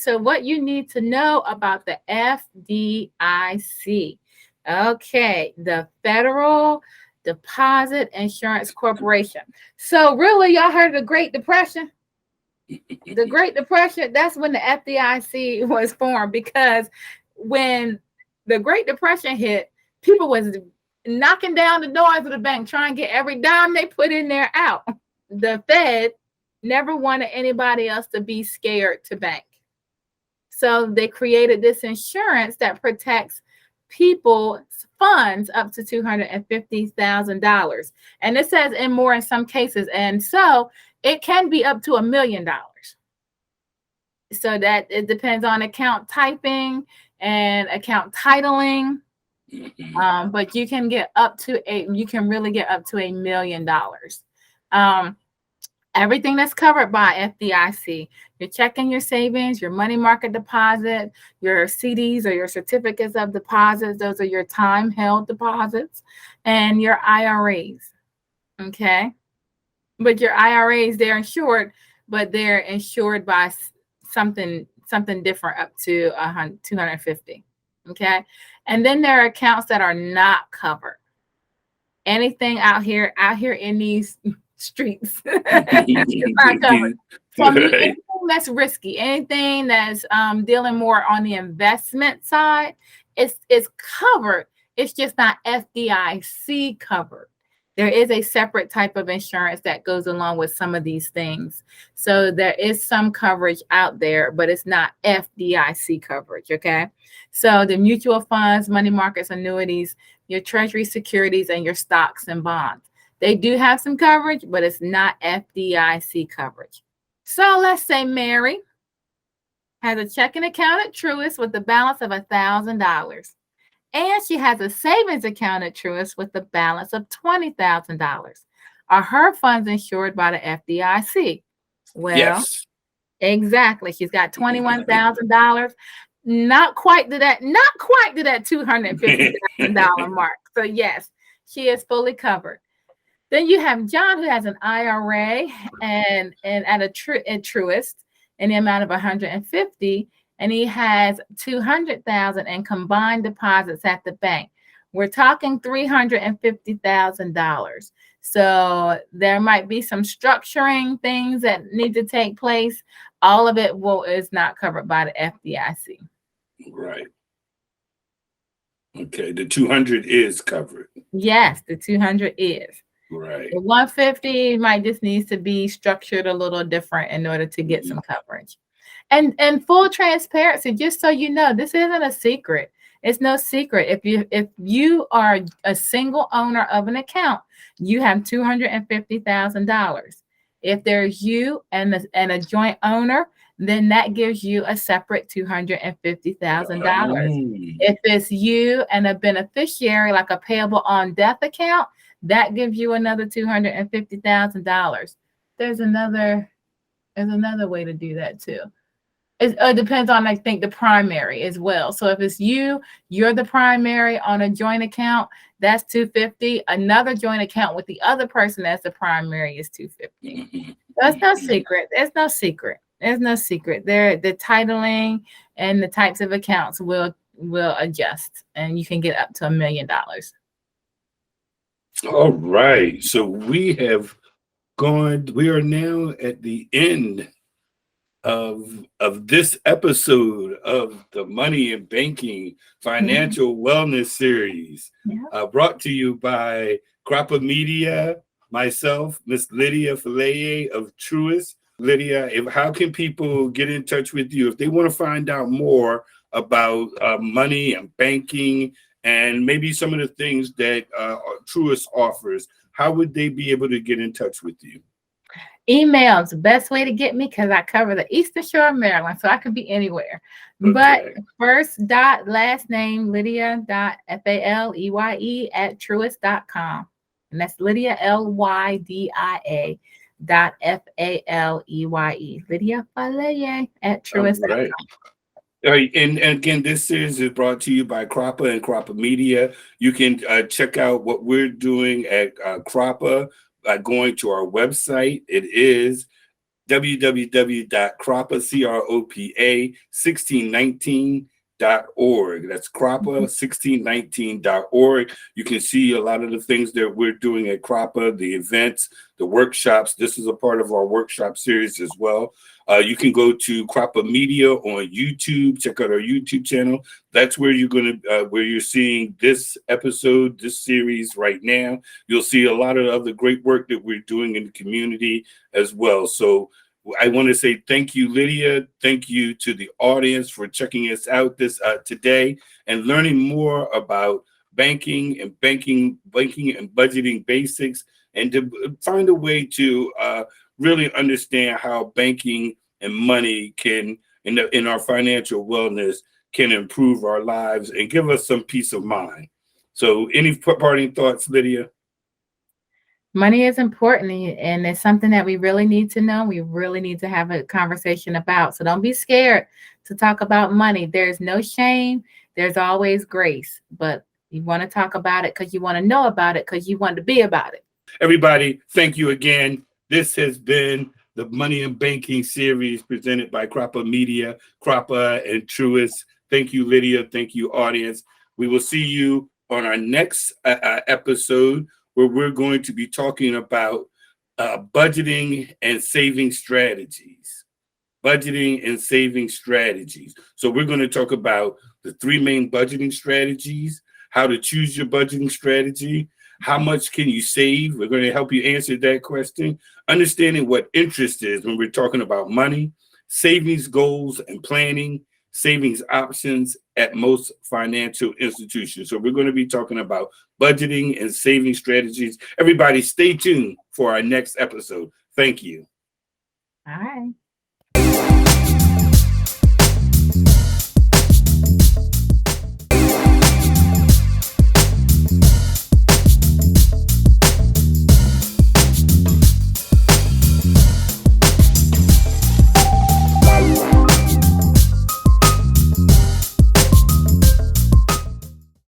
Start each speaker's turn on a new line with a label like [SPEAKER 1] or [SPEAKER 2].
[SPEAKER 1] to what you need to know about the FDIC. Okay, the Federal Deposit Insurance Corporation. So really, y'all heard of the Great Depression? The Great Depression, that's when the FDIC was formed, because when the Great Depression hit, people was knocking down the doors of the bank trying to get every dime they put in there out. The Fed never wanted anybody else to be scared to bank. So they created this insurance that protects people's funds up to $250,000. And it says in more in some cases. And so it can be up to $1 million. So that it depends on account typing and account titling. But you can get up to you can really get up to $1 million. Everything that's covered by FDIC, your checking, your savings, your money market deposit, your CDs or your certificates of deposits, those are your time held deposits, and your IRAs. Okay. But your IRAs, they're insured, but they're insured by something different up to 250. Okay. And then there are accounts that are not covered. Anything out here in these streets is not covered. So anything that's risky, anything that's dealing more on the investment side, is covered. It's just not FDIC covered. There is a separate type of insurance that goes along with some of these things. So there is some coverage out there, but it's not FDIC coverage, okay? So the mutual funds, money markets, annuities, your treasury securities, and your stocks and bonds. They do have some coverage, but it's not FDIC coverage. So let's say Mary has a checking account at Truist with a balance of $1,000. And she has a savings account at Truist with a balance of $20,000. Are her funds insured by the FDIC? Well, yes. Exactly. She's got $21,000. Not quite to that $250,000 mark. So yes, she is fully covered. Then you have John, who has an IRA and at Truist in the amount of $150,000, and he has $200,000 in combined deposits at the bank. We're talking $350,000. So there might be some structuring things that need to take place. All of it is not covered by the FDIC.
[SPEAKER 2] Right. Okay, the 200 is covered.
[SPEAKER 1] Yes, the 200 is.
[SPEAKER 2] Right.
[SPEAKER 1] The 150 might just needs to be structured a little different in order to get some coverage. And full transparency, just so you know, this isn't a secret. It's no secret. If you are a single owner of an account, you have $250,000. If there's you and a joint owner, then that gives you a separate $250,000. If it's you and a beneficiary, like a payable on death account, that gives you another $250,000. There's another way to do that too. It depends on, I think, the primary as well. So if it's you're the primary on a joint account, that's $250. Another joint account with the other person as the primary is $250. That's no secret. There's no secret. There's no secret. The titling and the types of accounts will adjust, and you can get up to $1 million.
[SPEAKER 2] All right. So we are now at the end of this episode of the Money and Banking Financial Wellness Series, brought to you by CROPA Media, myself, Miss Lydia Faleye of Truist. Lydia, how can people get in touch with you if they want to find out more about money and banking and maybe some of the things that Truist offers? How would they be able to get in touch with you?
[SPEAKER 1] Email is the best way to get me, because I cover the Eastern Shore of Maryland, so I could be anywhere. Okay. But first dot last name, Lydia.Faleye @Truist.com. And that's Lydia LYDIA.FALEYE. Lydia Faleye @Truist.com.
[SPEAKER 2] Right. All right. And again, this series is brought to you by CROPA and CROPA Media. You can check out what we're doing at CROPA by going to our website. It is www.CROPA, CROPA 1619.org. That's CROPA 1619.org. You can see a lot of the things that we're doing at CROPA, the events, the workshops. This is a part of our workshop series as well. You can go to CROPA Media on YouTube. Check out our YouTube channel. That's where where you're seeing this episode, this series right now. You'll see a lot of other great work that we're doing in the community as well. So I want to say thank you, Lydia. Thank you to the audience for checking us out today and learning more about banking and budgeting basics, and to find a way to really understand how banking and money can, in our financial wellness, can improve our lives and give us some peace of mind. So any parting thoughts, Lydia?
[SPEAKER 1] Money is important, and it's something that we really need to know. We really need to have a conversation about. So don't be scared to talk about money. There's no shame. There's always grace. But you want to talk about it because you want to know about it, because you want to be about it.
[SPEAKER 2] Everybody, thank you again. This has been the Money and Banking series presented by CROPA Media, CROPA and Truist. Thank you, Lydia. Thank you, audience. We will see you on our next episode, where we're going to be talking about budgeting and saving strategies. Budgeting and saving strategies. So we're going to talk about the three main budgeting strategies, how to choose your budgeting strategy, how much can you save? We're going to help you answer that question. Understanding what interest is when we're talking about money, savings goals and planning, savings options at most financial institutions. So we're going to be talking about budgeting and saving strategies. Everybody stay tuned for our next episode. Thank you.
[SPEAKER 1] All right.